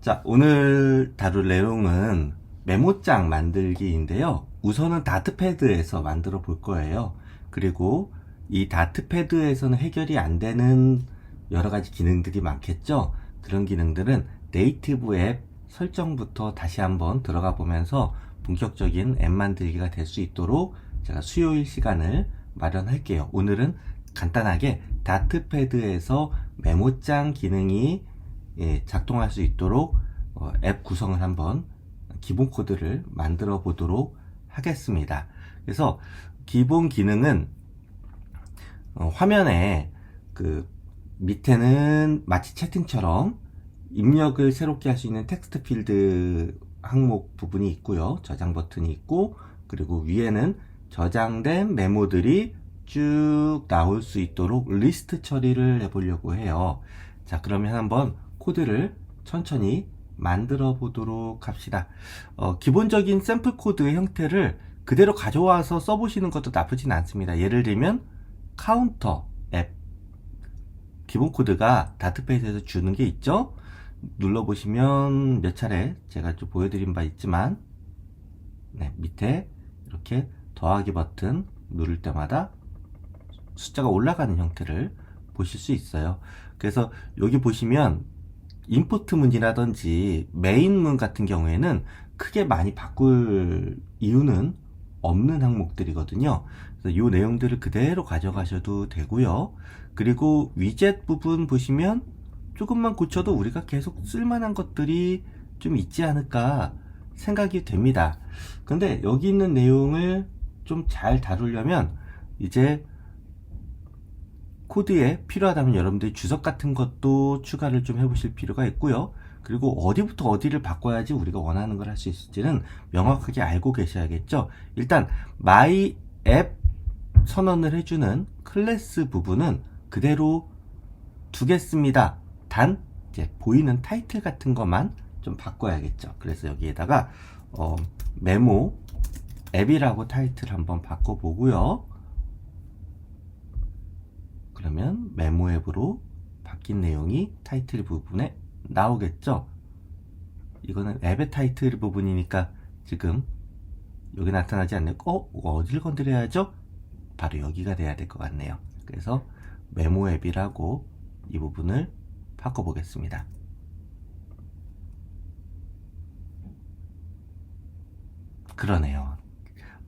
자, 오늘 다룰 내용은 메모장 만들기인데요. 우선은 다트패드에서 만들어 볼 거예요. 그리고 이 다트패드에서는 해결이 안 되는 여러 가지 기능들이 많겠죠. 그런 기능들은 네이티브 앱 설정부터 다시 한번 들어가 보면서 본격적인 앱 만들기가 될 수 있도록 제가 수요일 시간을 마련할게요. 오늘은 간단하게 다트패드에서 메모장 기능이 작동할 수 있도록 앱 구성을 한번 기본 코드를 만들어 보도록 하겠습니다. 그래서 기본 기능은 화면에 그 밑에는 마치 채팅처럼 입력을 새롭게 할 수 있는 텍스트 필드 항목 부분이 있고요. 저장 버튼이 있고, 그리고 위에는 저장된 메모들이 쭉 나올 수 있도록 리스트 처리를 해보려고 해요. 자, 그러면 한번 코드를 천천히 만들어 보도록 합시다. 기본적인 샘플 코드의 형태를 그대로 가져와서 써보시는 것도 나쁘진 않습니다. 예를 들면 카운터 앱 기본 코드가 다트패드에서 주는 게 있죠. 눌러보시면 몇 차례 제가 좀 보여드린 바 있지만, 밑에 이렇게 더하기 버튼 누를 때마다 숫자가 올라가는 형태를 보실 수 있어요. 그래서 여기 보시면 임포트 문이라든지 메인 문 같은 경우에는 크게 많이 바꿀 이유는 없는 항목들이거든요. 그래서 이 내용들을 그대로 가져가셔도 되고요. 그리고 위젯 부분 보시면 조금만 고쳐도 우리가 계속 쓸만한 것들이 좀 있지 않을까 생각이 됩니다. 근데 여기 있는 내용을 좀 잘 다루려면 이제 코드에 필요하다면 여러분들이 주석 같은 것도 추가를 좀 해보실 필요가 있고요. 그리고 어디부터 어디를 바꿔야지 우리가 원하는 걸 할 수 있을지는 명확하게 알고 계셔야겠죠. 일단 my 앱 선언을 해주는 클래스 부분은 그대로 두겠습니다. 단 이제 보이는 타이틀 같은 것만 좀 바꿔야겠죠. 그래서 여기에다가 메모 앱이라고 타이틀 한번 바꿔보고요. 그러면 메모 앱으로 바뀐 내용이 타이틀 부분에 나오겠죠. 이거는 앱의 타이틀 부분이니까 지금 여기 나타나지 않고 어디를 건드려야죠? 바로 여기가 돼야 될 것 같네요. 그래서 메모 앱이라고 이 부분을 바꿔보겠습니다. 그러네요.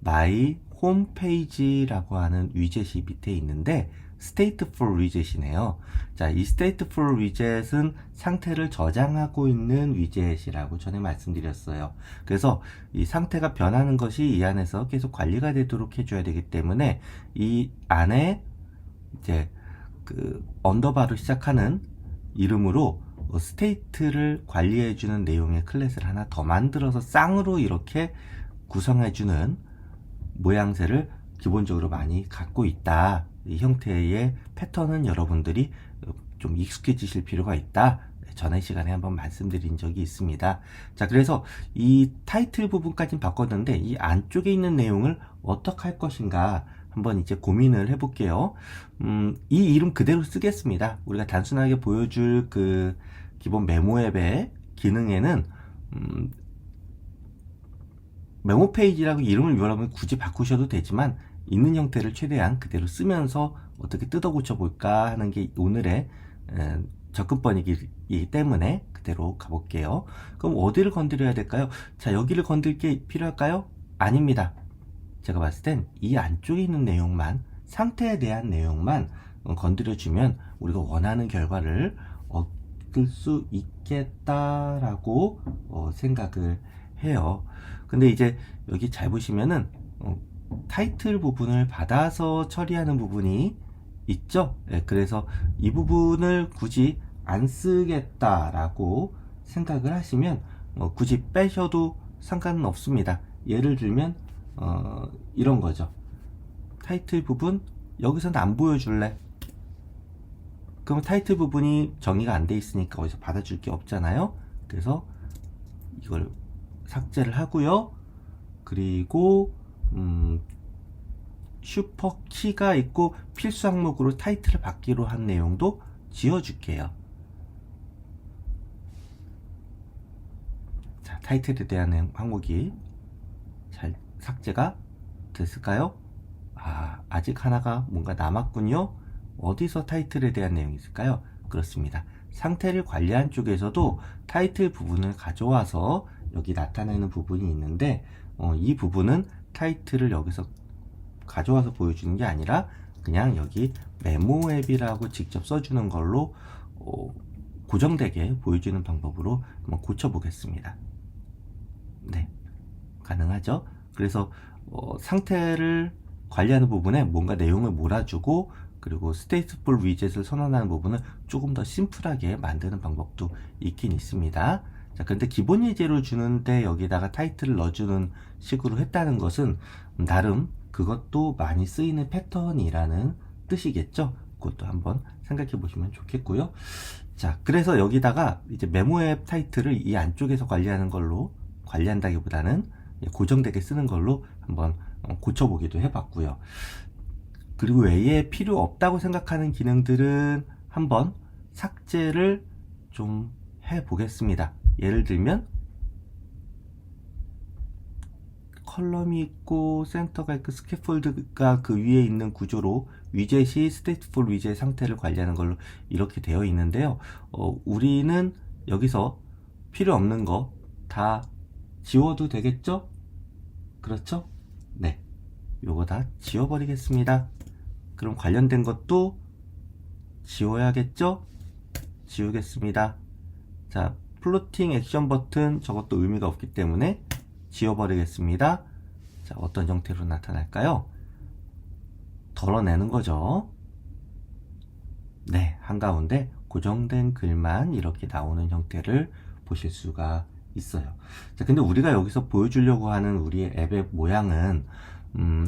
마이 홈페이지라고 하는 위젯이 밑에 있는데 stateful 위젯이네요. 자, 이 stateful 위젯은 상태를 저장하고 있는 위젯이라고 전에 말씀드렸어요. 그래서 이 상태가 변하는 것이 이 안에서 계속 관리가 되도록 해줘야 되기 때문에 이 안에 이제 그 언더바로 시작하는 이름으로 스테이트를 관리해주는 내용의 클래스를 하나 더 만들어서 쌍으로 이렇게 구성해주는 모양새를 기본적으로 많이 갖고 있다. 이 형태의 패턴은 여러분들이 좀 익숙해지실 필요가 있다. 전에 시간에 한번 말씀드린 적이 있습니다. 자, 그래서 이 타이틀 부분까지는 바꿨는데 이 안쪽에 있는 내용을 어떻게 할 것인가 한번 이제 고민을 해볼게요. 이 이름 그대로 쓰겠습니다. 우리가 단순하게 보여줄 그 기본 메모 앱의 기능에는 메모 페이지라고 이름을 여러분 굳이 바꾸셔도 되지만 있는 형태를 최대한 그대로 쓰면서 어떻게 뜯어 고쳐 볼까 하는 게 오늘의 접근법이기 때문에 그대로 가볼게요. 그럼 어디를 건드려야 될까요? 자, 여기를 건들 게 필요할까요? 아닙니다. 제가 봤을 땐 이 안쪽에 있는 내용만, 상태에 대한 내용만 건드려주면 우리가 원하는 결과를 얻을 수 있겠다라고 생각을 해요. 근데 이제 여기 잘 보시면은 타이틀 부분을 받아서 처리하는 부분이 있죠. 그래서 이 부분을 굳이 안 쓰겠다라고 생각을 하시면 굳이 빼셔도 상관은 없습니다. 예를 들면 이런 거죠. 타이틀 부분 여기서는 안 보여줄래? 그럼 타이틀 부분이 정의가 안 돼 있으니까 어디서 받아줄 게 없잖아요. 그래서 이걸 삭제를 하고요. 그리고 슈퍼키가 있고 필수 항목으로 타이틀을 받기로 한 내용도 지워줄게요. 타이틀에 대한 항목이 잘 삭제가 됐을까요? 아직 하나가 뭔가 남았군요. 어디서 타이틀에 대한 내용이 있을까요? 그렇습니다. 상태를 관리한 쪽에서도 타이틀 부분을 가져와서 여기 나타내는 부분이 있는데 이 부분은 타이틀을 여기서 가져와서 보여주는 게 아니라 그냥 여기 메모 앱이라고 직접 써주는 걸로 고정되게 보여주는 방법으로 한번 고쳐보겠습니다. 네, 가능하죠? 그래서 상태를 관리하는 부분에 뭔가 내용을 몰아주고 그리고 스테이트풀 위젯을 선언하는 부분은 조금 더 심플하게 만드는 방법도 있긴 있습니다. 자, 근데 기본 예제로 주는데 여기다가 타이틀을 넣어주는 식으로 했다는 것은 나름 그것도 많이 쓰이는 패턴이라는 뜻이겠죠? 그것도 한번 생각해 보시면 좋겠고요. 자, 그래서 여기다가 이제 메모 앱 타이틀을 이 안쪽에서 관리하는 걸로 관리한다기보다는 고정되게 쓰는 걸로 한번 고쳐보기도 해봤고요. 그리고 외에 필요 없다고 생각하는 기능들은 한번 삭제를 좀 해보겠습니다. 예를 들면 컬럼이 있고 센터가 있고 스캐폴드가 그 위에 있는 구조로 위젯이 스테이트풀 위젯 상태를 관리하는 걸로 이렇게 되어 있는데요. 우리는 여기서 필요 없는 거 다 지워도 되겠죠? 그렇죠? 네, 요거 다 지워버리겠습니다. 그럼 관련된 것도 지워야겠죠? 지우겠습니다. 자, 플로팅 액션 버튼 저것도 의미가 없기 때문에 지워버리겠습니다. 자, 어떤 형태로 나타날까요? 덜어내는 거죠. 네, 한가운데 고정된 글만 이렇게 나오는 형태를 보실 수가 있어요. 자, 근데 우리가 여기서 보여주려고 하는 우리의 앱의 모양은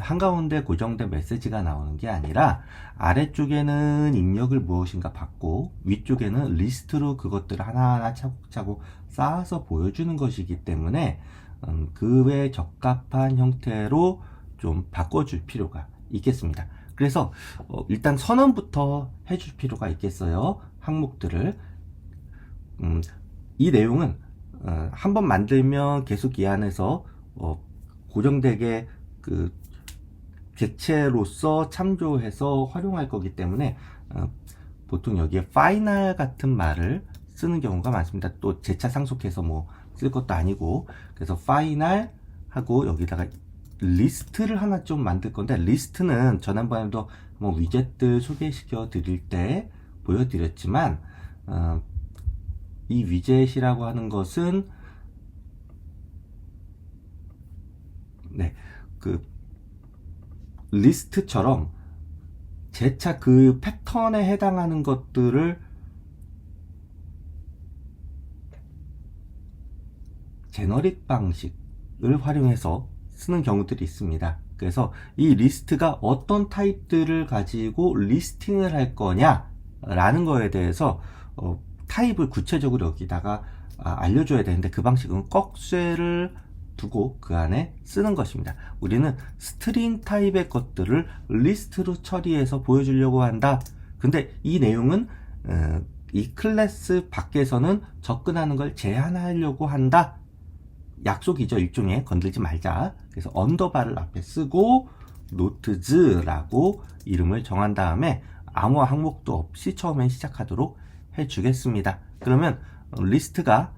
한가운데 고정된 메시지가 나오는 게 아니라 아래쪽에는 입력을 무엇인가 받고 위쪽에는 리스트로 그것들을 하나하나 차곡차곡 쌓아서 보여주는 것이기 때문에 그 외에 적합한 형태로 좀 바꿔줄 필요가 있겠습니다. 그래서 일단 선언부터 해줄 필요가 있겠어요. 항목들을 이 내용은 한번 만들면 계속 이 안에서 고정되게 그 객체로서 참조해서 활용할 거기 때문에 보통 여기에 파이널 같은 말을 쓰는 경우가 많습니다. 또 재차 상속해서 뭐 쓸 것도 아니고, 그래서 파이널 하고 여기다가 리스트를 하나 좀 만들 건데, 리스트는 지난번에도 뭐 위젯들 소개시켜 드릴 때 보여드렸지만 이 위젯이라고 하는 것은 네, 그 리스트처럼 재차 그 패턴에 해당하는 것들을 제너릭 방식을 활용해서 쓰는 경우들이 있습니다. 그래서 이 리스트가 어떤 타입들을 가지고 리스팅을 할 거냐 라는 거에 대해서 타입을 구체적으로 여기다가 알려줘야 되는데, 그 방식은 꺽쇠를 두고 그 안에 쓰는 것입니다. 우리는 스트링 타입의 것들을 리스트로 처리해서 보여주려고 한다. 근데 이 내용은 이 클래스 밖에서는 접근하는 걸 제한하려고 한다. 약속이죠. 일종의 건들지 말자. 그래서 언더바를 앞에 쓰고 노트즈라고 이름을 정한 다음에 아무 항목도 없이 처음엔 시작하도록 해주겠습니다. 그러면 리스트가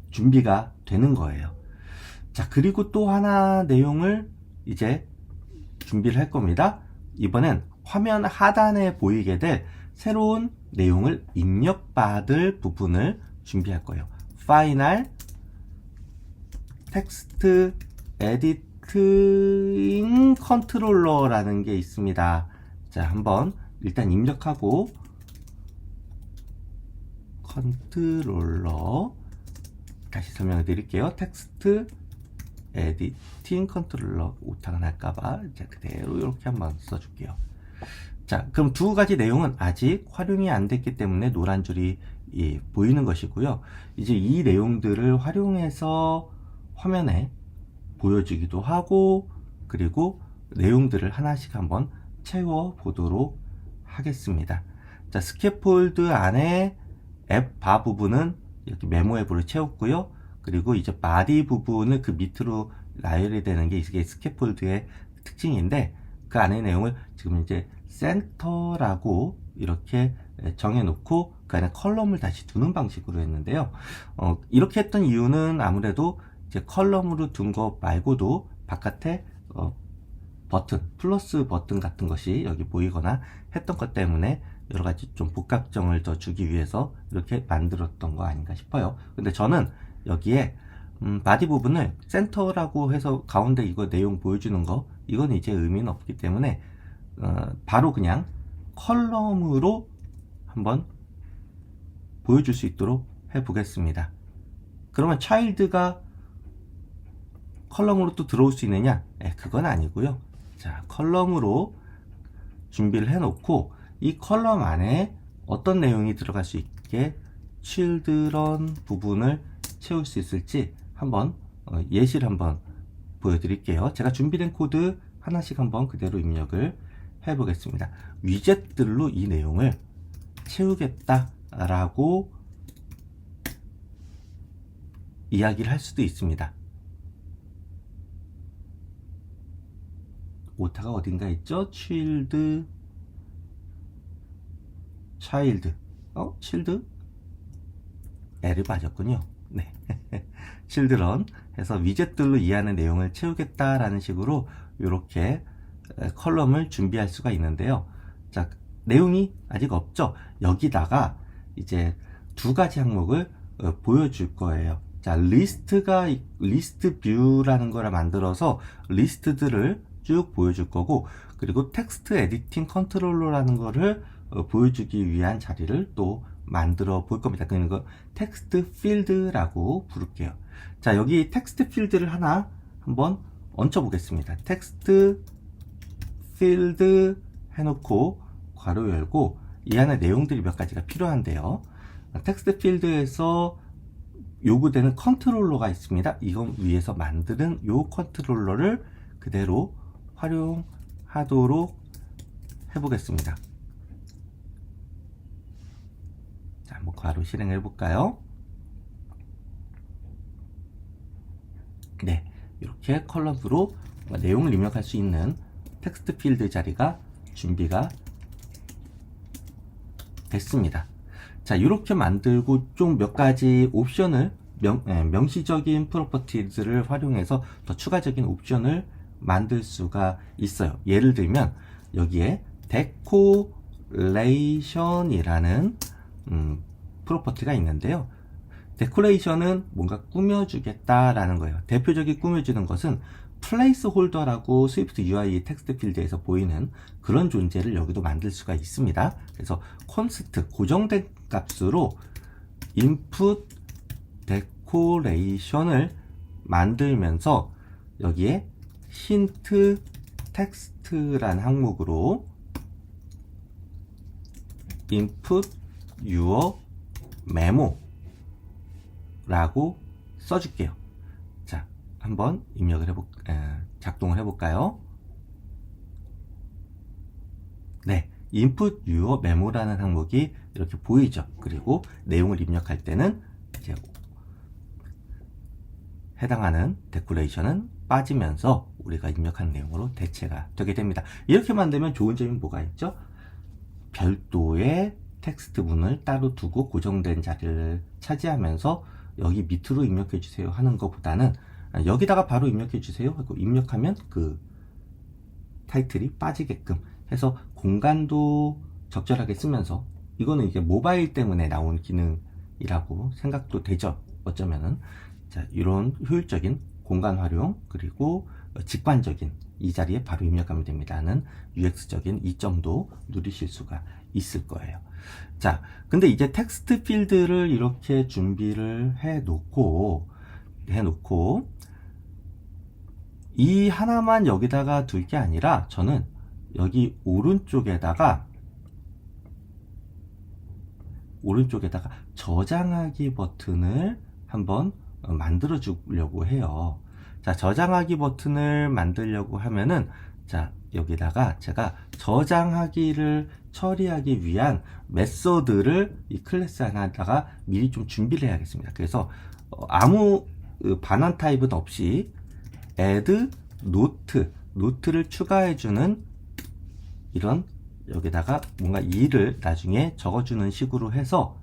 준비가 되는 거예요. 자, 그리고 또 하나 내용을 이제 준비를 할 겁니다. 이번엔 화면 하단에 보이게 될 새로운 내용을 입력받을 부분을 준비할 거예요. 파이널 텍스트 에디팅 컨트롤러라는 게 있습니다. 자, 한번 일단 입력하고 컨트롤러 다시 설명해 드릴게요. 텍스트 에디팅 컨트롤러 오타가 날까봐 그대로 이렇게 한번 써줄게요. 자, 그럼 두 가지 내용은 아직 활용이 안 됐기 때문에 노란 줄이 보이는 것이고요. 이제 이 내용들을 활용해서 화면에 보여주기도 하고, 그리고 내용들을 하나씩 한번 채워 보도록 하겠습니다. 자, 스캐폴드 안에 앱 바 부분은 이렇게 메모 앱으로 채웠고요. 그리고 이제 바디 부분을 그 밑으로 나열이 되는 게 이게 스캐폴드의 특징인데, 그 안에 내용을 지금 이제 센터라고 이렇게 정해놓고 그 안에 컬럼을 다시 두는 방식으로 했는데요. 이렇게 했던 이유는 아무래도 이제 컬럼으로 둔 거 말고도 바깥에 버튼, 플러스 버튼 같은 것이 여기 보이거나 했던 것 때문에 여러 가지 좀 복합성을 더 주기 위해서 이렇게 만들었던 거 아닌가 싶어요. 근데 저는 여기에 바디 부분을 센터라고 해서 가운데 이거 내용 보여주는 거, 이건 이제 의미는 없기 때문에 바로 그냥 컬럼으로 한번 보여줄 수 있도록 해보겠습니다. 그러면 차일드가 컬럼으로 또 들어올 수 있느냐? 그건 아니고요. 자, 컬럼으로 준비를 해놓고 이 컬럼 안에 어떤 내용이 들어갈 수 있게 children 부분을 채울 수 있을지 한번 예시를 한번 보여드릴게요. 제가 준비된 코드 하나씩 한번 그대로 입력을 해보겠습니다. 위젯들로 이 내용을 채우겠다라고 이야기를 할 수도 있습니다. 오타가 어딘가 있죠? child L이 맞았군요. 네. children 해서 위젯들로 이해하는 내용을 채우겠다라는 식으로 이렇게 컬럼을 준비할 수가 있는데요. 자, 내용이 아직 없죠? 여기다가 이제 두 가지 항목을 보여줄 거예요. 자, 리스트 뷰라는 거를 만들어서 리스트들을 쭉 보여줄 거고, 그리고 텍스트 에디팅 컨트롤러라는 거를 보여주기 위한 자리를 또 만들어 볼 겁니다. 그러니까 텍스트 필드라고 부를게요. 자, 여기 텍스트 필드를 하나 한번 얹혀 보겠습니다. 텍스트 필드 해놓고 괄호 열고 이 안에 내용들이 몇 가지가 필요한데요. 텍스트 필드에서 요구되는 컨트롤러가 있습니다. 이건 위에서 만드는 요 컨트롤러를 그대로 활용하도록 해보겠습니다. 자, 한번 괄호 실행해 볼까요? 네, 이렇게 컬럼으로 내용을 입력할 수 있는 텍스트 필드 자리가 준비가 됐습니다. 자, 이렇게 만들고 좀 몇 가지 옵션을 명시적인 프로퍼티들을 활용해서 더 추가적인 옵션을 만들 수가 있어요. 예를 들면 여기에 데코레이션이라는 프로퍼티가 있는데요. 데코레이션은 뭔가 꾸며주겠다라는 거예요. 대표적인 꾸며주는 것은 플레이스 홀더라고 스위프트 UI 텍스트 필드에서 보이는 그런 존재를 여기도 만들 수가 있습니다. 그래서 const 고정된 값으로 input decoration을 만들면서 여기에 hint text라는 항목으로 input your memo 라고 써줄게요. 자, 한번 입력을 작동을 해볼까요? 네, input your memo라는 항목이 이렇게 보이죠. 그리고 내용을 입력할 때는 이제 해당하는 데코레이션은 빠지면서 우리가 입력한 내용으로 대체가 되게 됩니다. 이렇게 만들면 좋은 점이 뭐가 있죠? 별도의 텍스트문을 따로 두고 고정된 자리를 차지하면서 여기 밑으로 입력해 주세요 하는 것보다는 여기다가 바로 입력해 주세요 하고 입력하면 그 타이틀이 빠지게끔 해서 공간도 적절하게 쓰면서, 이거는 이게 모바일 때문에 나온 기능이라고 생각도 되죠. 어쩌면은. 자, 이런 효율적인 공간 활용, 그리고 직관적인 이 자리에 바로 입력하면 됩니다 하는 UX적인 이점도 누리실 수가 있을 거예요. 자, 근데 이제 텍스트 필드를 이렇게 준비를 해 놓고 이 하나만 여기다가 둘 게 아니라 저는 여기 오른쪽에다가 저장하기 버튼을 한번 만들어 주려고 해요. 자, 저장하기 버튼을 만들려고 하면은, 자, 여기다가 제가 저장하기를 처리하기 위한 메소드를 이 클래스 하나다가 미리 좀 준비를 해야겠습니다. 그래서 아무 반환 타입은 없이 add 노트를 추가해주는 이런 여기다가 뭔가 일을 나중에 적어주는 식으로 해서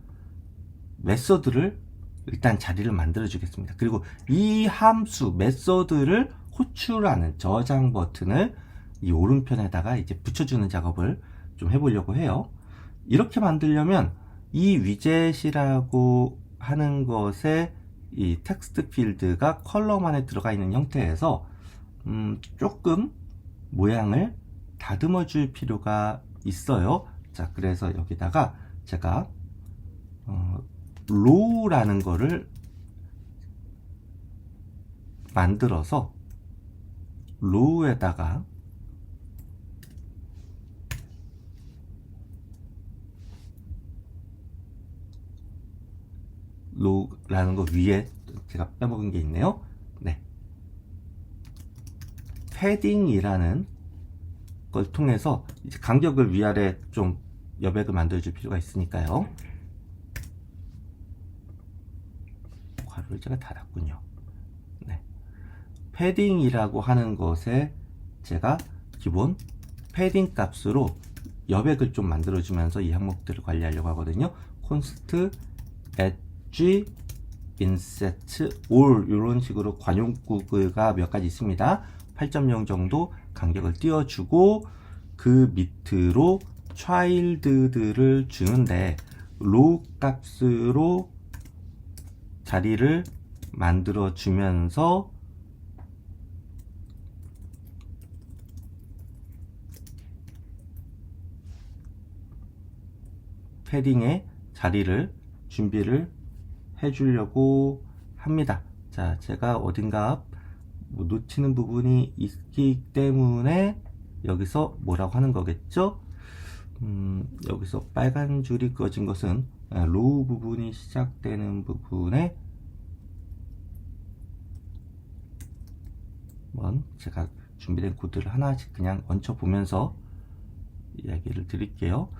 메소드를 일단 자리를 만들어 주겠습니다. 그리고 이 함수 메소드를 호출하는 저장 버튼을 이 오른편에다가 이제 붙여주는 작업을 좀 해보려고 해요. 이렇게 만들려면 이 위젯이라고 하는 것에 이 텍스트 필드가 컬럼 안에 들어가 있는 형태에서 조금 모양을 다듬어 줄 필요가 있어요. 자, 그래서 여기다가 제가 로우라는 거를 만들어서 로우에다가 로우라는 거 위에 제가 빼먹은 게 있네요. 네. 패딩이라는 걸 통해서 이제 간격을 위아래 좀 여백을 만들어 줄 필요가 있으니까요. 괄호를 제가 닫았군요. 네. 패딩이라고 하는 것에 제가 기본 패딩 값으로 여백을 좀 만들어 주면서 이 항목들을 관리하려고 하거든요. const edge inset all 이런 식으로 관용구가 몇 가지 있습니다. 8.0 정도 간격을 띄워주고 그 밑으로 child들을 주는데 로우 값으로 자리를 만들어 주면서 패딩의 자리를 준비를 해 주려고 합니다. 자, 제가 어딘가 놓치는 부분이 있기 때문에 여기서 뭐라고 하는 거겠죠? 여기서 빨간 줄이 그어진 것은 로우 부분이 시작되는 부분에 제가 준비된 코드를 하나씩 그냥 얹혀 보면서 이야기를 드릴게요.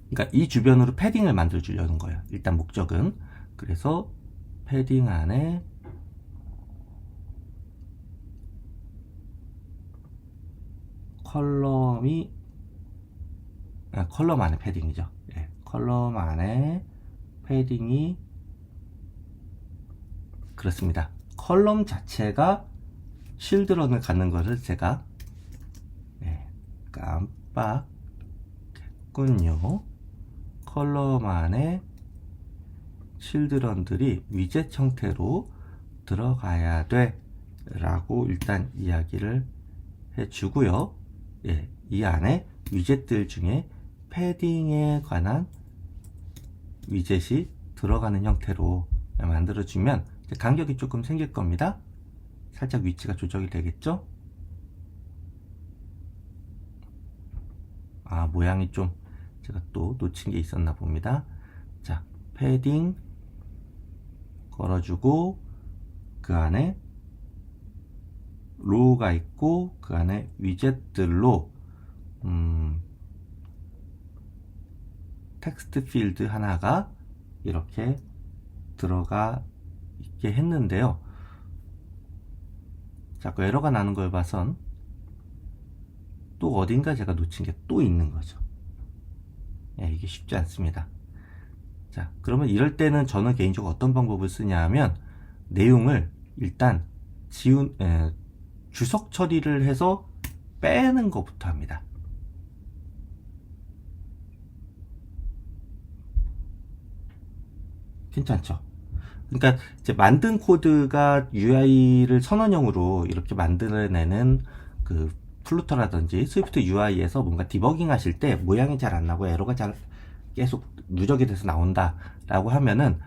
그러니까 이 주변으로 패딩을 만들어 주려는 거예요. 일단 목적은. 그래서 패딩 안에 컬럼 안에 패딩이죠. 예, 컬럼 안에 패딩이 그렇습니다. 컬럼 자체가 쉴드런을 갖는 것을 제가 깜빡했군요. 컬럼 안에 쉴드런들이 위젯 형태로 들어가야 돼 라고 일단 이야기를 해주고요. 예, 이 안에 위젯들 중에 패딩에 관한 위젯이 들어가는 형태로 만들어주면 간격이 조금 생길 겁니다. 살짝 위치가 조정이 되겠죠? 모양이 좀 제가 또 놓친 게 있었나 봅니다. 자, 패딩 걸어주고 그 안에 로우가 있고 그 안에 위젯들로 텍스트 필드 하나가 이렇게 들어가 있게 했는데요. 자꾸 에러가 나는 걸 봐선 또 어딘가 제가 놓친 게 또 있는 거죠. 이게 쉽지 않습니다. 자, 그러면 이럴 때는 저는 개인적으로 어떤 방법을 쓰냐 하면 내용을 일단 주석 처리를 해서 빼는 것부터 합니다. 괜찮죠? 그러니까 이제 만든 코드가 UI를 선언형으로 이렇게 만들어내는 그 플루터라든지 스위프트 UI에서 뭔가 디버깅 하실 때 모양이 잘 안 나고 에러가 잘 계속 누적이 돼서 나온다 라고 하면은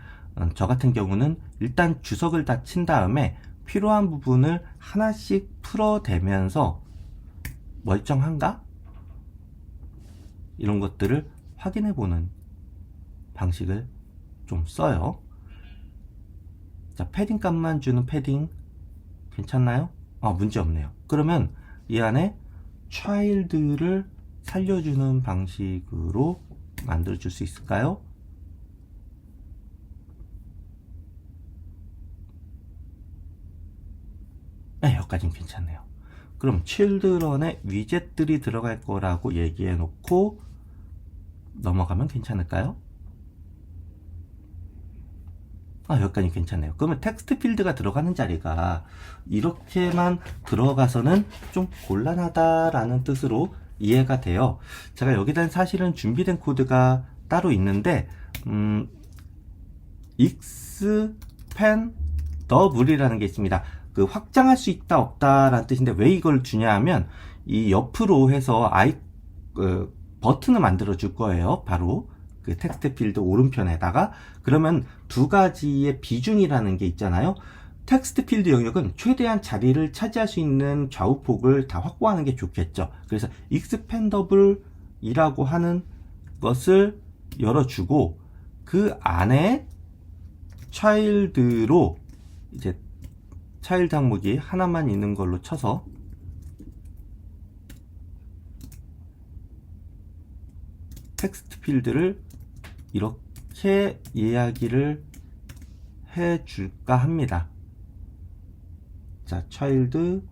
저 같은 경우는 일단 주석을 다 친 다음에 필요한 부분을 하나씩 풀어대면서 멀쩡한가? 이런 것들을 확인해 보는 방식을 좀 써요. 자, 패딩 값만 주는 패딩 괜찮나요? 문제 없네요. 그러면 이 안에 child를 살려주는 방식으로 만들어 줄 수 있을까요? 여기까지는 괜찮네요. 그럼 children에 위젯들이 들어갈 거라고 얘기해 놓고 넘어가면 괜찮을까요? 여기까지 괜찮네요. 그러면 텍스트 필드가 들어가는 자리가 이렇게만 들어가서는 좀 곤란하다라는 뜻으로 이해가 돼요. 제가 여기다 사실은 준비된 코드가 따로 있는데 expandable이라는 게 있습니다. 그 확장할 수 있다 없다라는 뜻인데 왜 이걸 주냐 하면 이 옆으로 해서 버튼을 만들어 줄 거예요. 바로 그 텍스트 필드 오른편에다가. 그러면 두 가지의 비중이라는 게 있잖아요. 텍스트 필드 영역은 최대한 자리를 차지할 수 있는 좌우폭을 다 확보하는 게 좋겠죠. 그래서 expandable 이라고 하는 것을 열어주고 그 안에 child로 이제 child 항목이 하나만 있는 걸로 쳐서 텍스트 필드를 이렇게 이야기를 해줄까 합니다. 자, child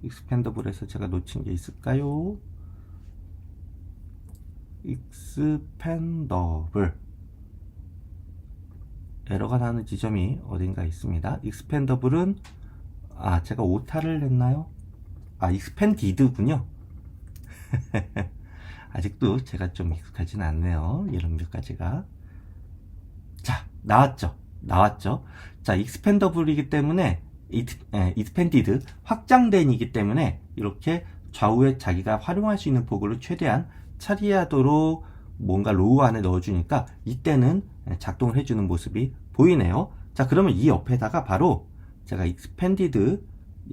expandable에서 제가 놓친 게 있을까요? expandable 에러가 나는 지점이 어딘가 있습니다. expandable은 제가 오타를 냈나요? expanded군요. 아직도 제가 좀 익숙하지는 않네요. 이런 몇 가지가. 자, 나왔죠. 자, expandable이기 때문에 expanded, 확장된이기 때문에 이렇게 좌우에 자기가 활용할 수 있는 폭으로 최대한 처리하도록 뭔가 로우 안에 넣어주니까 이때는 작동을 해주는 모습이 보이네요. 자, 그러면 이 옆에다가 바로 제가 expanded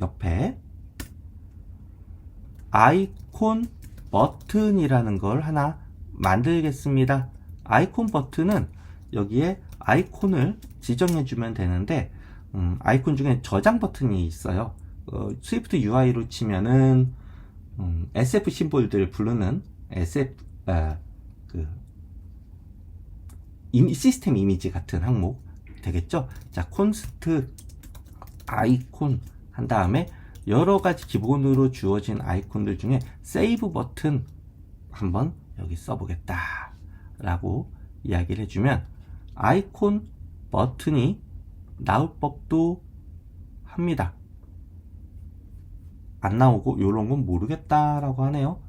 옆에 아이콘 버튼이라는 걸 하나 만들겠습니다. 아이콘 버튼은 여기에 아이콘을 지정해 주면 되는데 아이콘 중에 저장 버튼이 있어요. 스위프트 UI로 치면은 SF 심볼들 부르는 시스템 이미지 같은 항목 되겠죠. 자, 콘스트 아이콘 한 다음에 여러 가지 기본으로 주어진 아이콘들 중에 세이브 버튼 한번 여기 써보겠다 라고 이야기를 해주면 아이콘 버튼이 나올 법도 합니다. 안 나오고 요런 건 모르겠다 라고 하네요.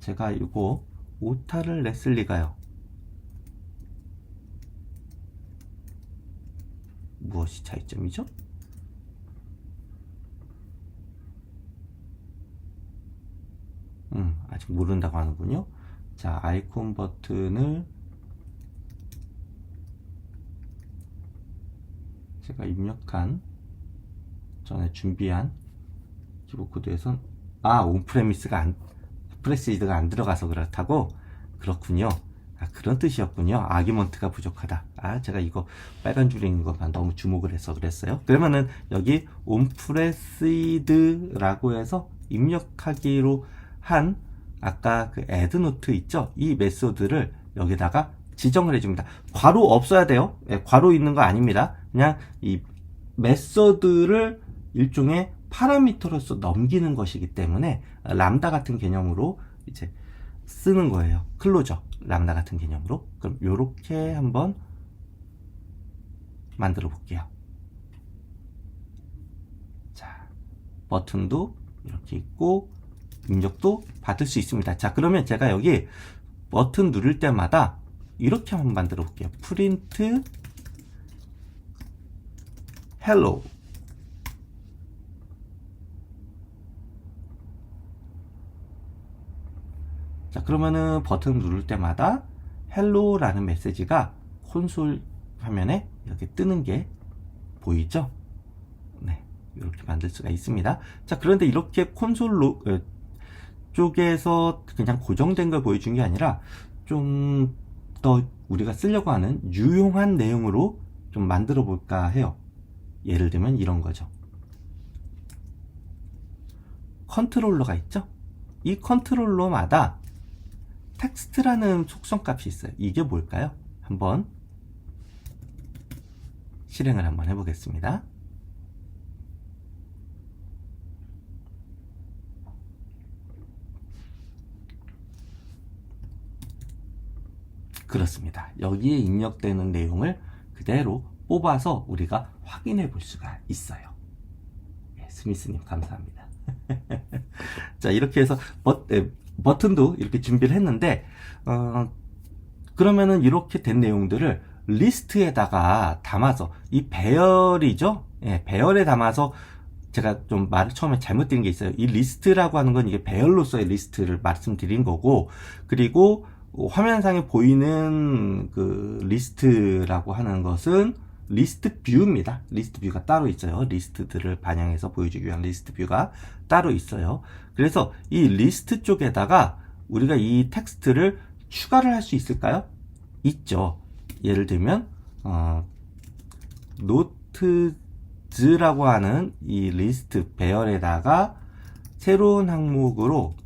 제가 이거 오타를 냈을 리가요. 무엇이 차이점이죠? 아직 모른다고 하는군요. 자, 아이콘 버튼을 제가 입력한 전에 준비한 키보드 코드에선 온프레미스가 프레시드가 안 들어가서 그렇다고. 그렇군요. 그런 뜻이었군요. 아기먼트가 부족하다. 제가 이거 빨간 줄에 있는 것만 너무 주목을 해서 그랬어요. 그러면은 여기 onPreced라고 해서 입력하기로 한 아까 그 addNote 있죠? 이 메소드를 여기다가 지정을 해줍니다. 괄호 없어야 돼요. 괄호 있는 거 아닙니다. 그냥 이 메소드를 일종의 파라미터로서 넘기는 것이기 때문에 람다 같은 개념으로 이제 쓰는 거예요. 클로저 람다 같은 개념으로. 그럼 요렇게 한번 만들어 볼게요. 자, 버튼도 이렇게 있고 입력도 받을 수 있습니다. 자, 그러면 제가 여기 버튼 누를 때마다 이렇게 한번 만들어 볼게요. 프린트 헬로. 자, 그러면은 버튼 누를 때마다 헬로라는 메시지가 콘솔 화면에 이렇게 뜨는 게 보이죠? 네, 이렇게 만들 수가 있습니다. 자, 그런데 이렇게 콘솔 쪽에서 그냥 고정된 걸 보여준 게 아니라 좀 더 우리가 쓰려고 하는 유용한 내용으로 좀 만들어 볼까 해요. 예를 들면 이런 거죠. 컨트롤러가 있죠? 이 컨트롤러마다 텍스트라는 속성 값이 있어요. 이게 뭘까요? 한번 실행을 한번 해보겠습니다. 그렇습니다. 여기에 입력되는 내용을 그대로 뽑아서 우리가 확인해 볼 수가 있어요. 스미스님 감사합니다. 자, 이렇게 해서 버튼도 이렇게 준비를 했는데 그러면은 이렇게 된 내용들을 리스트에다가 담아서, 이 배열이죠? 예, 배열에 담아서, 제가 좀 말을 처음에 잘못드린 게 있어요. 이 리스트라고 하는 건 이게 배열로서의 리스트를 말씀드린 거고, 그리고 화면상에 보이는 그 리스트라고 하는 것은 리스트 뷰입니다. 리스트 뷰가 따로 있어요. 리스트들을 반영해서 보여주기 위한 리스트 뷰가 따로 있어요. 그래서 이 리스트 쪽에다가 우리가 이 텍스트를 추가를 할 수 있을까요? 있죠. 예를 들면 노트즈라고 하는 이 리스트 배열에다가 새로운 항목으로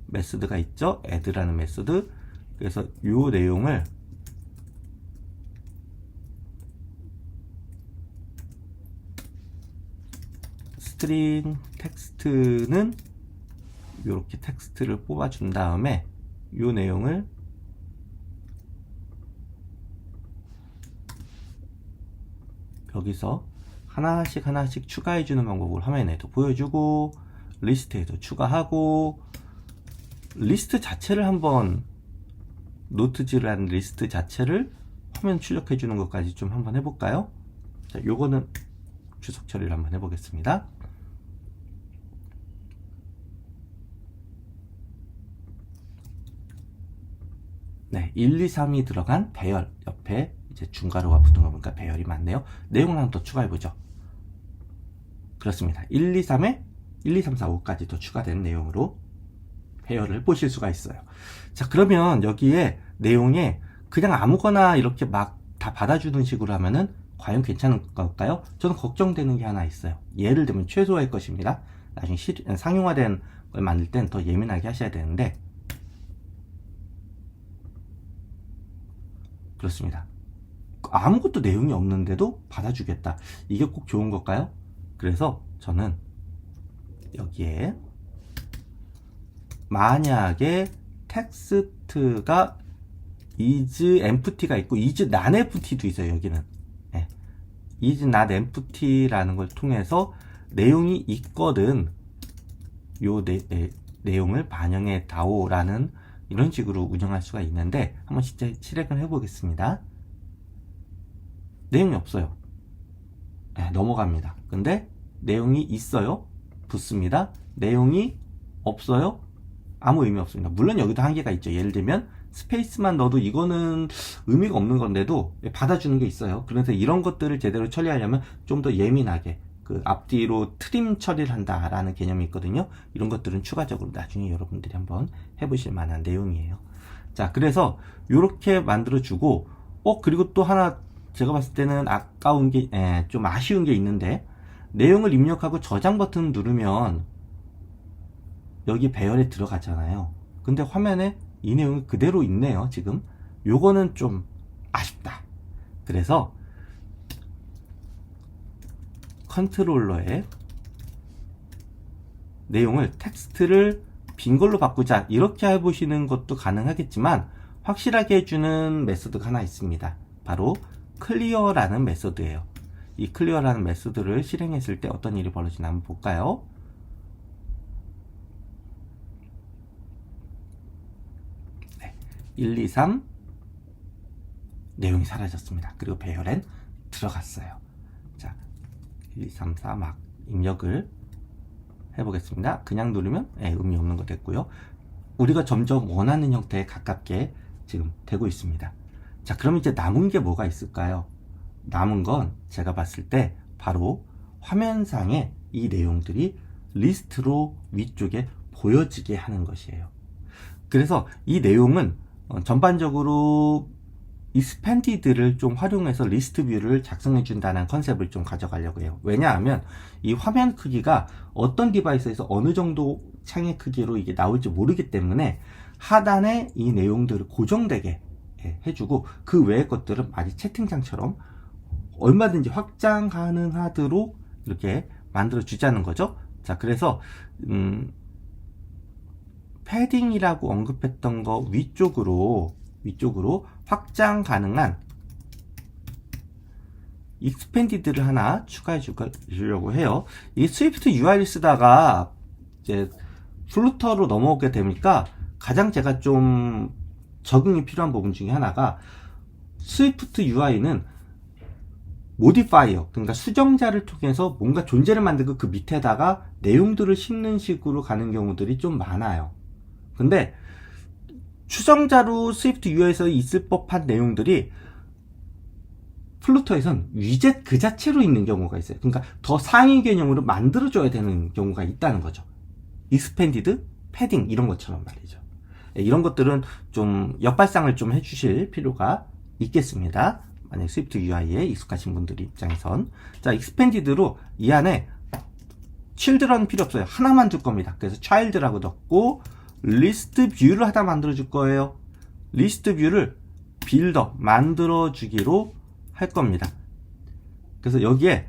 메소드가 있죠. add라는 메소드. 그래서 이 내용을 스트링 텍스트는 이렇게 텍스트를 뽑아준 다음에 이 내용을 여기서 하나씩 추가해주는 방법을 화면에도 보여주고, 리스트에도 추가하고, 리스트 자체를 한번, 노트즈라는 리스트 자체를 화면 출력해주는 것까지 좀 한번 해볼까요? 자, 요거는 주석 처리를 한번 해보겠습니다. 네, 1, 2, 3이 들어간 배열 옆에 이제 중괄호가 붙은 거 보니까 배열이 많네요. 내용을 하나 더 추가해보죠. 그렇습니다. 1, 2, 3에 1, 2, 3, 4, 5까지 더 추가된 내용으로 배열을 보실 수가 있어요. 자, 그러면 여기에 내용에 그냥 아무거나 이렇게 막 다 받아주는 식으로 하면은 과연 괜찮은 걸까요? 저는 걱정되는 게 하나 있어요. 예를 들면 최소화의 것입니다. 나중에 상용화된 걸 만들 땐 더 예민하게 하셔야 되는데, 그렇습니다. 아무것도 내용이 없는데도 받아주겠다. 이게 꼭 좋은 걸까요? 그래서 저는 여기에 만약에 텍스트가 is empty가 있고 is not empty도 있어요. 여기는 네. is not empty라는 걸 통해서 내용이 있거든 요 내용을 반영해 다오라는 이런 식으로 운영할 수가 있는데, 한번 진짜 실행을 해보겠습니다. 내용이 없어요. 네, 넘어갑니다. 근데 내용이 있어요. 붙습니다. 내용이 없어요. 아무 의미 없습니다. 물론 여기도 한계가 있죠. 예를 들면 스페이스만 넣어도 이거는 의미가 없는 건데도 받아주는 게 있어요. 그래서 이런 것들을 제대로 처리하려면 좀 더 예민하게 그 앞뒤로 트림 처리를 한다라는 개념이 있거든요. 이런 것들은 추가적으로 나중에 여러분들이 한번 해보실 만한 내용이에요. 자, 그래서 이렇게 만들어주고, 그리고 또 하나 제가 봤을 때는 아까운 게, 좀 아쉬운 게 있는데, 내용을 입력하고 저장 버튼 누르면 여기 배열에 들어가잖아요. 근데 화면에 이 내용이 그대로 있네요. 지금 요거는 좀 아쉽다. 그래서 컨트롤러에 내용을 텍스트를 빈 걸로 바꾸자, 이렇게 해보시는 것도 가능하겠지만, 확실하게 해주는 메소드가 하나 있습니다. 바로 클리어라는 메소드예요. 이 클리어라는 메소드를 실행했을 때 어떤 일이 벌어지나 한번 볼까요? 1, 2, 3 내용이 사라졌습니다. 그리고 배열엔 들어갔어요. 자, 1, 2, 3, 4 막 입력을 해보겠습니다. 그냥 누르면 의미 없는 거 됐고요. 우리가 점점 원하는 형태에 가깝게 지금 되고 있습니다. 자, 그럼 이제 남은 게 뭐가 있을까요? 남은 건 제가 봤을 때 바로 화면상에 이 내용들이 리스트로 위쪽에 보여지게 하는 것이에요. 그래서 이 내용은 전반적으로 expanded를 좀 활용해서 리스트 뷰를 작성해 준다는 컨셉을 좀 가져가려고 해요. 왜냐하면 이 화면 크기가 어떤 디바이스에서 어느 정도 창의 크기로 이게 나올지 모르기 때문에 하단에 이 내용들을 고정되게 해주고, 그 외의 것들은 마치 채팅창처럼 얼마든지 확장 가능하도록 이렇게 만들어 주자는 거죠. 자, 그래서 패딩이라고 언급했던 거 위쪽으로 확장 가능한 익스펜디드를 하나 추가해 주려고 해요. 이 스위프트 UI를 쓰다가 이제 플루터로 넘어오게 되니까 가장 제가 좀 적응이 필요한 부분 중에 하나가 스위프트 UI는 모디파이어, 그러니까 수정자를 통해서 뭔가 존재를 만들고 그 밑에다가 내용들을 싣는 식으로 가는 경우들이 좀 많아요. 근데 추정자로 스위프트 UI에서 있을 법한 내용들이 플루터에선 위젯 그 자체로 있는 경우가 있어요. 그러니까 더 상위 개념으로 만들어줘야 되는 경우가 있다는 거죠. 익스펜디드, 패딩 이런 것처럼 말이죠. 이런 것들은 좀 역발상을 좀 해주실 필요가 있겠습니다. 만약 스위프트 UI에 익숙하신 분들 입장에선. 자, 익스펜디드로 이 안에 children 필요 없어요. 하나만 줄 겁니다. 그래서 child라고 넣고 리스트 뷰를 하나 만들어 줄 거예요. 리스트 뷰를 빌더 만들어 주기로 할 겁니다. 그래서 여기에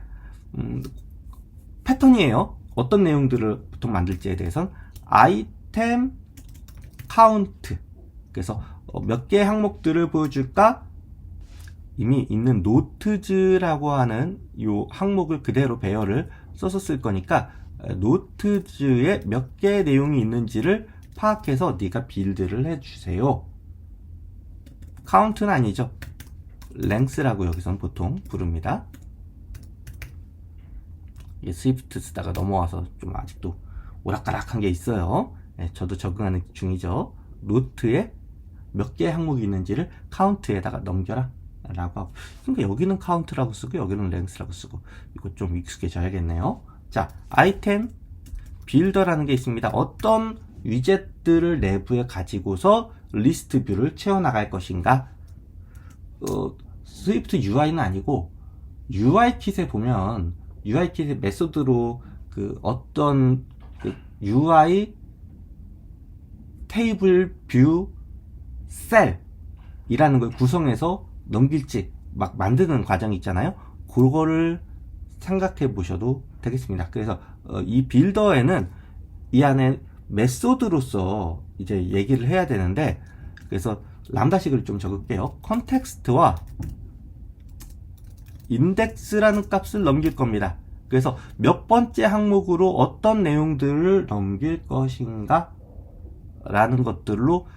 패턴이에요. 어떤 내용들을 보통 만들지에 대해서는 아이템 카운트. 그래서 몇 개의 항목들을 보여줄까? 이미 있는 노트즈라고 하는 이 항목을 그대로 배열을 써서 쓸 거니까 노트즈에 몇 개의 내용이 있는지를 파악해서 네가 빌드를 해주세요. 카운트는 아니죠. 랭스라고 여기서는 보통 부릅니다. 이게 스위프트 쓰다가 넘어와서 좀 아직도 오락가락한 게 있어요. 네, 저도 적응하는 중이죠. 노트에 몇 개의 항목이 있는지를 카운트에다가 넘겨라 라고 하고, 그러니까 여기는 카운트라고 쓰고 여기는 랭스라고 쓰고, 이거 좀 익숙해져야겠네요. 자, 아이템 빌더라는 게 있습니다. 어떤 위젯들을 내부에 가지고서 리스트 뷰를 채워나갈 것인가. 스위프트 UI는 아니고 UI킷에 보면 UI킷의 메소드로 그 어떤 그 UI 테이블 뷰 셀이라는 걸 구성해서 넘길지 막 만드는 과정이 있잖아요. 그거를 생각해 보셔도 되겠습니다. 그래서 이 빌더에는 이 안에 메소드로서 이제 얘기를 해야 되는데, 그래서 람다식을 좀 적을게요. 컨텍스트와 인덱스라는 값을 넘길 겁니다. 그래서 몇 번째 항목으로 어떤 내용들을 넘길 것인가 라는 것들로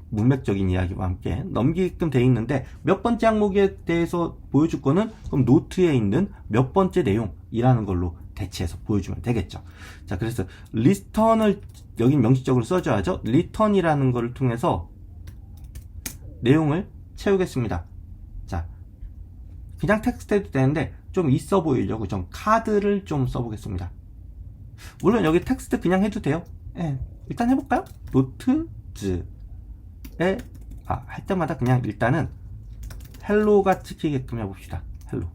문맥적인 이야기와 함께 넘기게끔 되어 있는데, 몇 번째 항목에 대해서 보여줄 거는 그럼 노트에 있는 몇 번째 내용이라는 걸로 대체해서 보여주면 되겠죠. 자, 그래서 리턴을 여기 명시적으로 써줘야죠. 리턴이라는 것을 통해서 내용을 채우겠습니다. 자, 그냥 텍스트 해도 되는데 좀 있어 보이려고 좀 카드를 좀 써보겠습니다. 물론 여기 텍스트 그냥 해도 돼요. 예, 일단 해볼까요? 노트즈에 할 때마다 그냥 일단은 헬로가 찍히게끔 해봅시다. 헬로.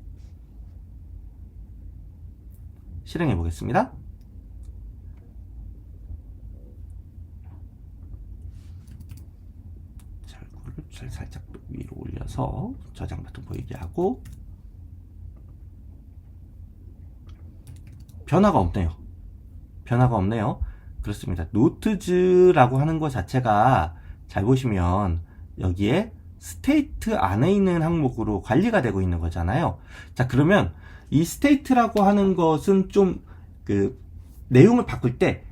실행해 보겠습니다. 자, 이거를 살짝 위로 올려서 저장 버튼 보이게 하고, 변화가 없네요. 변화가 없네요. 그렇습니다. 노트즈라고 하는 것 자체가 잘 보시면 여기에 스테이트 안에 있는 항목으로 관리가 되고 있는 거잖아요. 자, 그러면 이 스테이트라고 하는 것은 좀 그 내용을 바꿀 때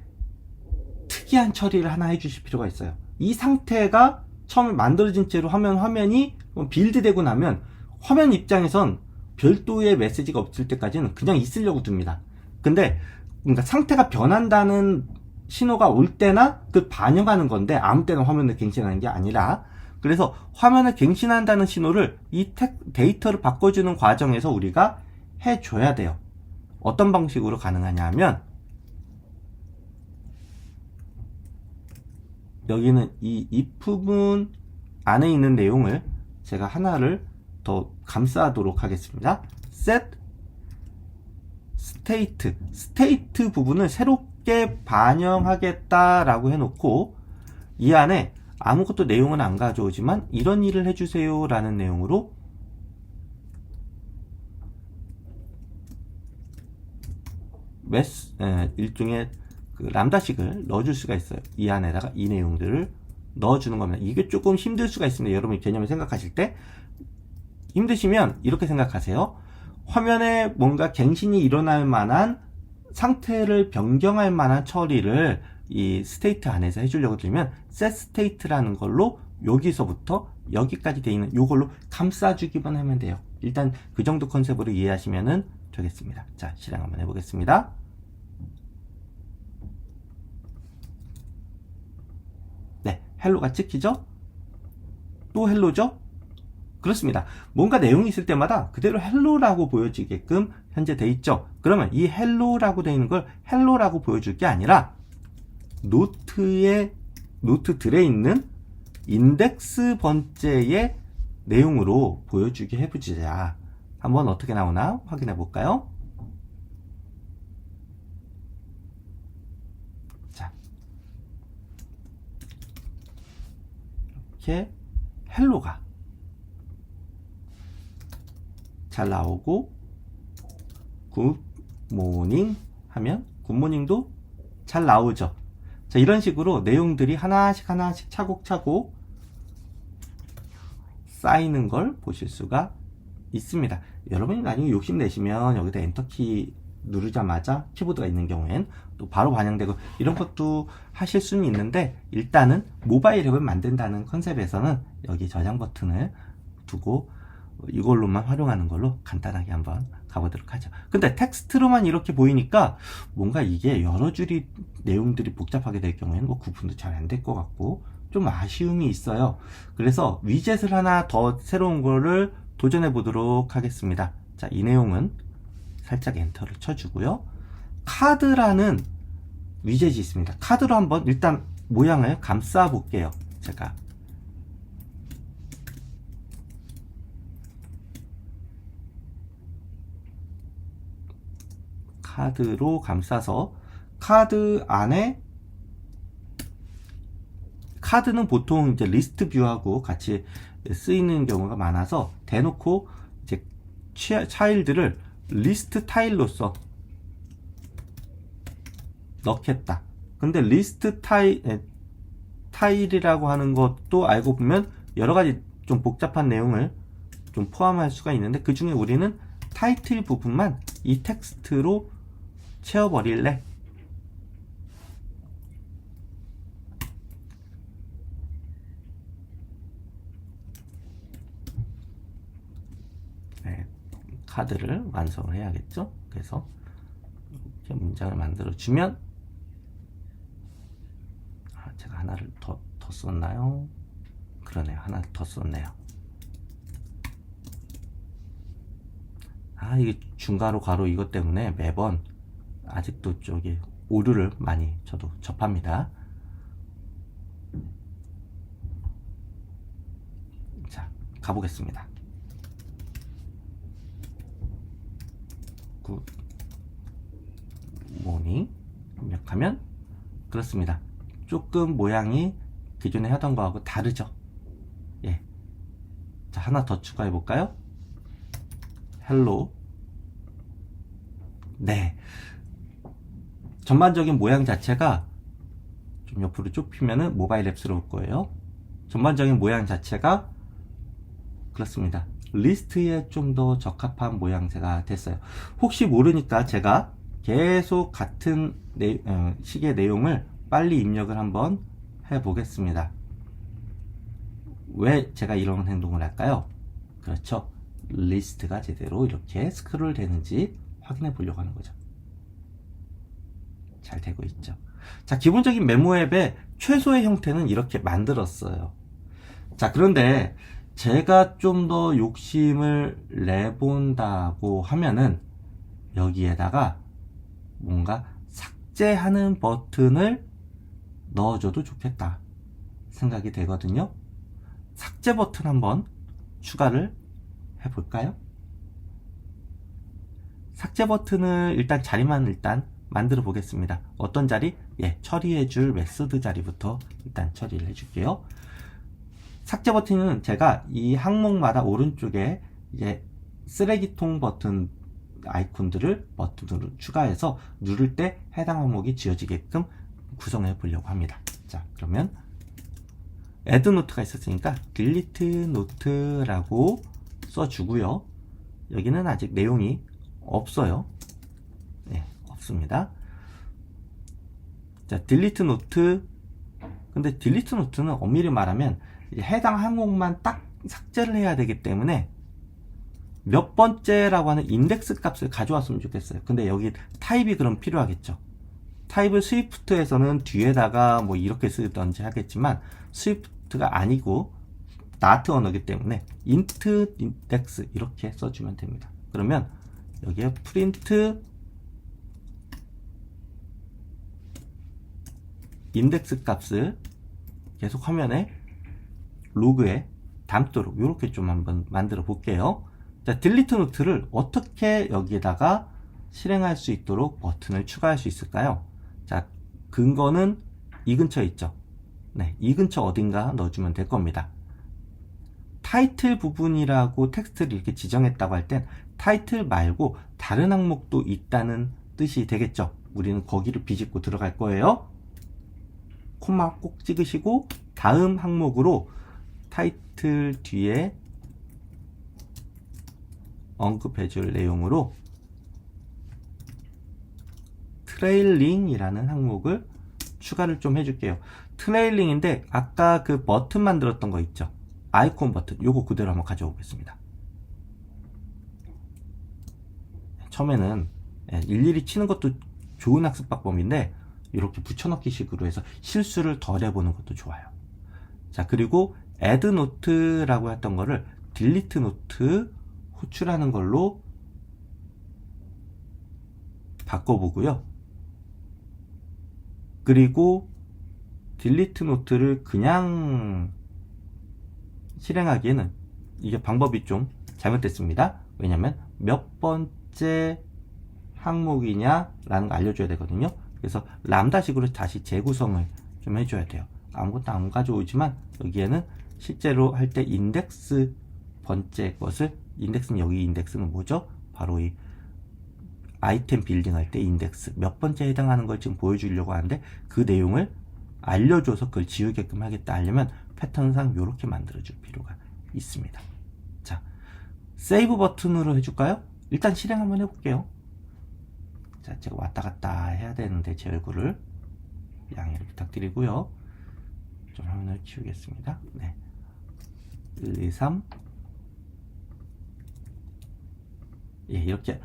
특이한 처리를 하나 해주실 필요가 있어요. 이 상태가 처음에 만들어진 채로 화면이 빌드되고 나면 화면 입장에선 별도의 메시지가 없을 때까지는 그냥 있으려고 둡니다. 근데 그러니까 상태가 변한다는 신호가 올 때나 그 반영하는 건데, 아무 때나 화면을 갱신하는 게 아니라, 그래서 화면을 갱신한다는 신호를 이 데이터를 바꿔주는 과정에서 우리가 해줘야 돼요. 어떤 방식으로 가능하냐 하면, 여기는 이 if문 안에 있는 내용을 제가 하나를 더 감싸도록 하겠습니다. set state 부분을 새롭게 반영하겠다라고 해놓고, 이 안에 아무것도 내용은 안 가져오지만 이런 일을 해주세요 라는 내용으로 일종의 그 람다식을 넣어줄 수가 있어요. 이 안에다가 이 내용들을 넣어주는 겁니다. 이게 조금 힘들 수가 있습니다. 여러분이 개념을 생각하실 때 힘드시면 이렇게 생각하세요. 화면에 뭔가 갱신이 일어날 만한 상태를 변경할 만한 처리를 이 스테이트 안에서 해주려고 들면 set state라는 걸로 여기서부터 여기까지 돼 있는 이걸로 감싸주기만 하면 돼요. 일단 그 정도 컨셉으로 이해하시면 되겠습니다. 자, 실행 한번 해보겠습니다. 네, 헬로가 찍히죠? 또 헬로죠? 그렇습니다. 뭔가 내용이 있을 때마다 그대로 헬로라고 보여지게끔 현재 돼 있죠. 그러면 이 헬로라고 돼 있는 걸 헬로라고 보여줄 게 아니라 노트들에 있는 인덱스 번째의 내용으로 보여주게 해보자. 한번 어떻게 나오나 확인해 볼까요? 자, 이렇게 헬로가 잘 나오고 굿모닝 하면 굿모닝도 잘 나오죠. 자, 이런 식으로 내용들이 하나씩 차곡차곡 쌓이는 걸 보실 수가 있습니다. 여러분이 나중에 욕심내시면 여기다 엔터키 누르자마자 키보드가 있는 경우엔 또 바로 반영되고 이런 것도 하실 수는 있는데 일단은 모바일 앱을 만든다는 컨셉에서는 여기 저장 버튼을 두고 이걸로만 활용하는 걸로 간단하게 한번 가보도록 하죠. 근데 텍스트로만 이렇게 보이니까 뭔가 이게 여러 줄이 내용들이 복잡하게 될 경우에는 뭐 구분도 잘 안 될 것 같고 좀 아쉬움이 있어요. 그래서 위젯을 하나 더 새로운 거를 도전해 보도록 하겠습니다. 자, 이 내용은 살짝 엔터를 쳐주고요. 카드라는 위젯이 있습니다. 카드로 한번 일단 모양을 감싸 볼게요. 제가 카드로 감싸서 카드 안에 카드는 보통 이제 리스트 뷰하고 같이 쓰이는 경우가 많아서 대놓고 이제 차일드를 리스트 타일로서 넣겠다. 근데 리스트 타일이라고 하는 것도 알고 보면 여러 가지 좀 복잡한 내용을 좀 포함할 수가 있는데 그 중에 우리는 타이틀 부분만 이 텍스트로 채워버릴래. 네, 카드를 완성을 해야겠죠. 그래서 이렇게 문장을 만들어 주면 제가 하나를 더 썼나요? 그러네요. 하나 더 썼네요. 이게 중괄호 괄호 이것 때문에 매번 아직도 저기 오류를 많이 저도 접합니다. 자, 가보겠습니다. 굿모닝 입력하면 그렇습니다. 조금 모양이 기존에 하던 거하고 다르죠. 예. 자, 하나 더 추가해 볼까요? 헬로. 네. 전반적인 모양 자체가 좀 옆으로 좁히면은 모바일 앱스러울 거예요. 전반적인 모양 자체가 그렇습니다. 리스트에 좀 더 적합한 모양새가 됐어요. 혹시 모르니까 제가 계속 같은 식의 내용을 빨리 입력을 한번 해보겠습니다. 왜 제가 이런 행동을 할까요? 그렇죠. 리스트가 제대로 이렇게 스크롤 되는지 확인해 보려고 하는 거죠. 잘 되고 있죠. 자, 기본적인 메모 앱의 최소의 형태는 이렇게 만들었어요. 자, 그런데 제가 좀 더 욕심을 내본다고 하면은 여기에다가 뭔가 삭제하는 버튼을 넣어줘도 좋겠다 생각이 되거든요. 삭제 버튼 한번 추가를 해볼까요? 삭제 버튼을 일단 자리만 만들어 보겠습니다. 어떤 자리? 예, 처리해줄 메소드 자리부터 일단 처리를 해줄게요. 삭제 버튼은 제가 이 항목마다 오른쪽에 이제 쓰레기통 버튼 아이콘들을 버튼으로 추가해서 누를 때 해당 항목이 지워지게끔 구성해 보려고 합니다. 자, 그러면 add note가 있었으니까 delete note라고 써주고요. 여기는 아직 내용이 없어요. 네, 없습니다. 자, delete note. 근데 delete note는 엄밀히 말하면 해당 항목만 딱 삭제를 해야 되기 때문에 몇 번째라고 하는 인덱스 값을 가져왔으면 좋겠어요. 근데 여기 타입이 그럼 필요하겠죠. 타입을 스위프트에서는 뒤에다가 뭐 이렇게 쓰던지 하겠지만 스위프트가 아니고 나트 언어이기 때문에 int index 이렇게 써주면 됩니다. 그러면 여기에 print 인덱스 값을 계속 화면에 로그에 담도록 이렇게 좀 한번 만들어 볼게요. 자, 딜리트 노트를 어떻게 여기에다가 실행할 수 있도록 버튼을 추가할 수 있을까요? 자, 근거는 이 근처에 있죠. 네, 이 근처 어딘가 넣어주면 될 겁니다. 타이틀 부분이라고 텍스트를 이렇게 지정했다고 할 땐 타이틀 말고 다른 항목도 있다는 뜻이 되겠죠. 우리는 거기를 비집고 들어갈 거예요. 콤마 꼭 찍으시고 다음 항목으로 타이틀 뒤에 언급해줄 내용으로 트레일링이라는 항목을 추가를 좀 해줄게요. 트레일링인데 아까 그 버튼 만들었던 거 있죠. 아이콘 버튼 요거 그대로 한번 가져오겠습니다. 처음에는 일일이 치는 것도 좋은 학습 방법인데 이렇게 붙여넣기 식으로 해서 실수를 덜 해보는 것도 좋아요. 자, 그리고 add note라고 했던 거를 delete note 호출하는 걸로 바꿔보고요. 그리고 delete note를 그냥 실행하기에는 이게 방법이 좀 잘못됐습니다. 왜냐면 몇 번째 항목이냐 라는 거 알려줘야 되거든요. 그래서 람다식으로 다시 재구성을 좀 해줘야 돼요. 아무것도 안 가져오지만 여기에는 실제로 할 때 인덱스 번째 것을, 인덱스는 여기 인덱스는 뭐죠? 바로 이 아이템 빌딩 할 때 인덱스 몇 번째에 해당하는 걸 지금 보여주려고 하는데 그 내용을 알려줘서 그걸 지우게끔 하겠다 하려면 패턴상 이렇게 만들어줄 필요가 있습니다. 자, 세이브 버튼으로 해줄까요? 일단 실행 한번 해볼게요. 자, 제가 왔다 갔다 해야 되는데 제 얼굴을 양해를 부탁드리고요. 좀 화면을 키우겠습니다. 네. 1, 2, 3. 예, 이렇게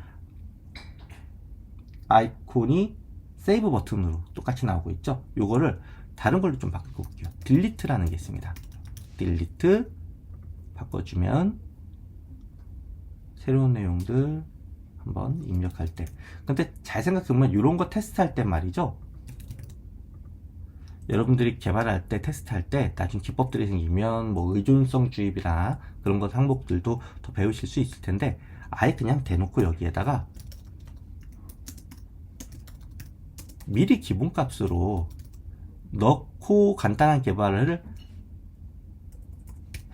아이콘이 세이브 버튼으로 똑같이 나오고 있죠. 요거를 다른 걸로 좀 바꿔볼게요. 딜리트라는 게 있습니다. 딜리트 바꿔주면 새로운 내용들 한번 입력할 때, 근데 잘 생각해보면 이런 거 테스트할 때 말이죠, 여러분들이 개발할 때 테스트할 때 나중에 기법들이 생기면 뭐 의존성 주입이나 그런 것 항목들도 더 배우실 수 있을 텐데 아예 그냥 대놓고 여기에다가 미리 기본값으로 넣고 간단한 개발을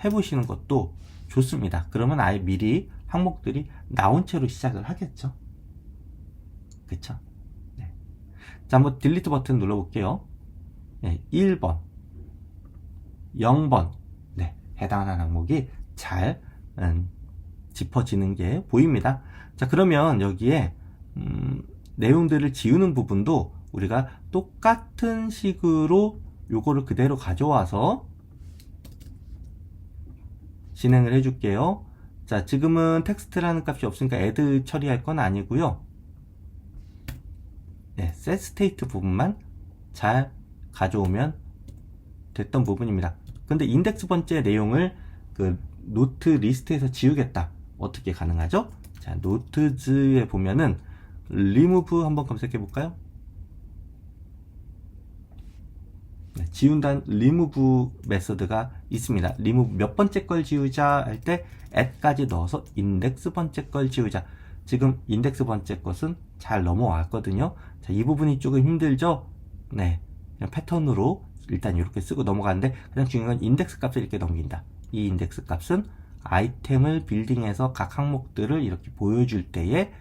해보시는 것도 좋습니다. 그러면 아예 미리 항목들이 나온 채로 시작을 하겠죠. 그쵸? 네. 자, 한번 딜리트 버튼 눌러볼게요. 네, 1번, 0번, 네, 해당하는 항목이 잘 짚어지는 게 보입니다. 자, 그러면 여기에 내용들을 지우는 부분도 우리가 똑같은 식으로 요거를 그대로 가져와서 진행을 해줄게요. 자, 지금은 텍스트라는 값이 없으니까 add 처리할 건 아니고요. 네, set state 부분만 잘 가져오면 됐던 부분입니다. 근데 인덱스 번째 내용을 그 노트 리스트에서 지우겠다. 어떻게 가능하죠? 자, 노트즈에 보면은 remove 한번 검색해 볼까요? 네, 지운다는 remove 메서드가 있습니다. remove 몇 번째 걸 지우자 할 때 add까지 넣어서 인덱스 번째 걸 지우자. 지금 인덱스 번째 것은 잘 넘어왔거든요. 자, 이 부분이 조금 힘들죠? 네, 그냥 패턴으로 일단 이렇게 쓰고 넘어가는데 가장 중요한 건 인덱스 값을 이렇게 넘긴다. 이 인덱스 값은 아이템을 빌딩해서 각 항목들을 이렇게 보여줄 때에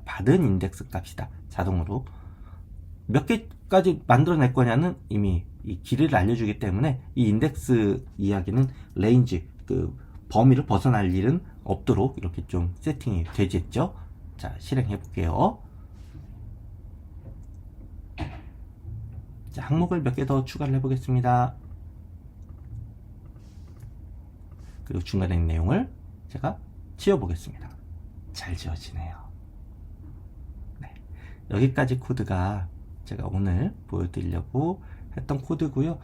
받은 인덱스 값이다. 자동으로. 몇 개까지 만들어낼 거냐는 이미 이 길이를 알려주기 때문에 이 인덱스 이야기는 레인지, 그 범위를 벗어날 일은 없도록 이렇게 좀 세팅이 되겠죠. 자, 실행해 볼게요. 자, 항목을 몇 개 더 추가를 해 보겠습니다. 그리고 중간에 있는 내용을 제가 지워 보겠습니다. 잘 지워지네요. 네, 여기까지 코드가 제가 오늘 보여드리려고 했던 코드고요.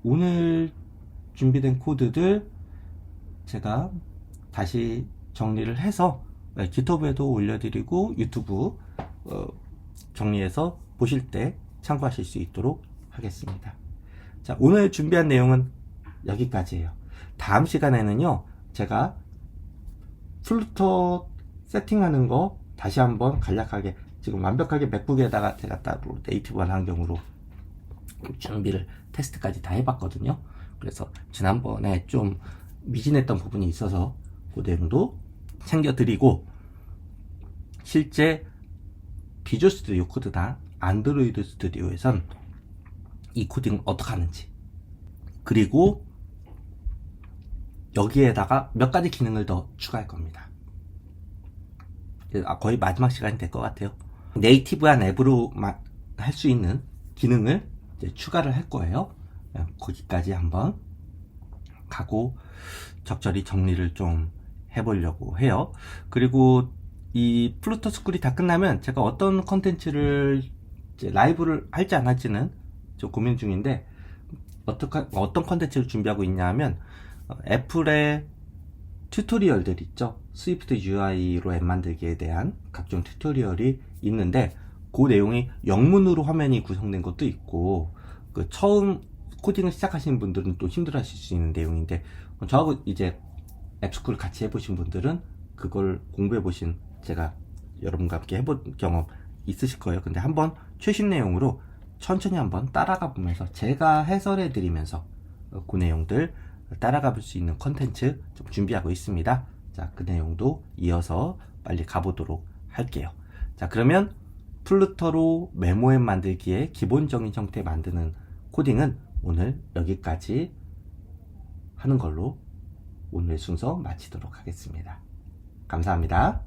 오늘 준비된 코드들 제가 다시 정리를 해서 기터브에도 올려드리고 유튜브 정리해서 보실 때 참고하실 수 있도록 하겠습니다. 자, 오늘 준비한 내용은 여기까지예요. 다음 시간에는요, 제가 플루터 세팅하는 거 다시 한번 간략하게, 지금 완벽하게 맥북에다가 제가 따로 네이티브한 환경으로 준비를 테스트까지 다 해봤거든요. 그래서 지난번에 좀 미진했던 부분이 있어서 그 내용도 챙겨드리고, 실제 비주얼 스튜디오 코드나 안드로이드 스튜디오에선 이 코딩을 어떻게 하는지, 그리고 여기에다가 몇 가지 기능을 더 추가할 겁니다. 거의 마지막 시간이 될 것 같아요. 네이티브한 앱으로 할 수 있는 기능을 이제 추가를 할 거예요. 거기까지 한번 가고 적절히 정리를 좀 해보려고 해요. 그리고 이 플루터 스쿨이 다 끝나면 제가 어떤 컨텐츠를 라이브를 할지 안 할지는 좀 고민 중인데, 어떤 컨텐츠를 준비하고 있냐면, 애플의 튜토리얼들 있죠. 스위프트 UI로 앱 만들기에 대한 각종 튜토리얼이 있는데, 그 내용이 영문으로 화면이 구성된 것도 있고, 그 처음 코딩을 시작하시는 분들은 또 힘들어 하실 수 있는 내용인데, 저하고 이제 앱스쿨 같이 해보신 분들은 그걸 공부해 보신, 제가 여러분과 함께 해본 경험 있으실 거예요. 근데 한번 최신 내용으로 천천히 한번 따라가 보면서 제가 해설해 드리면서 그 내용들 따라가 볼 수 있는 컨텐츠 좀 준비하고 있습니다. 자, 그 내용도 이어서 빨리 가보도록 할게요. 자, 그러면 플루터로 메모앱 만들기의 기본적인 형태 만드는 코딩은 오늘 여기까지 하는 걸로 오늘의 순서 마치도록 하겠습니다. 감사합니다.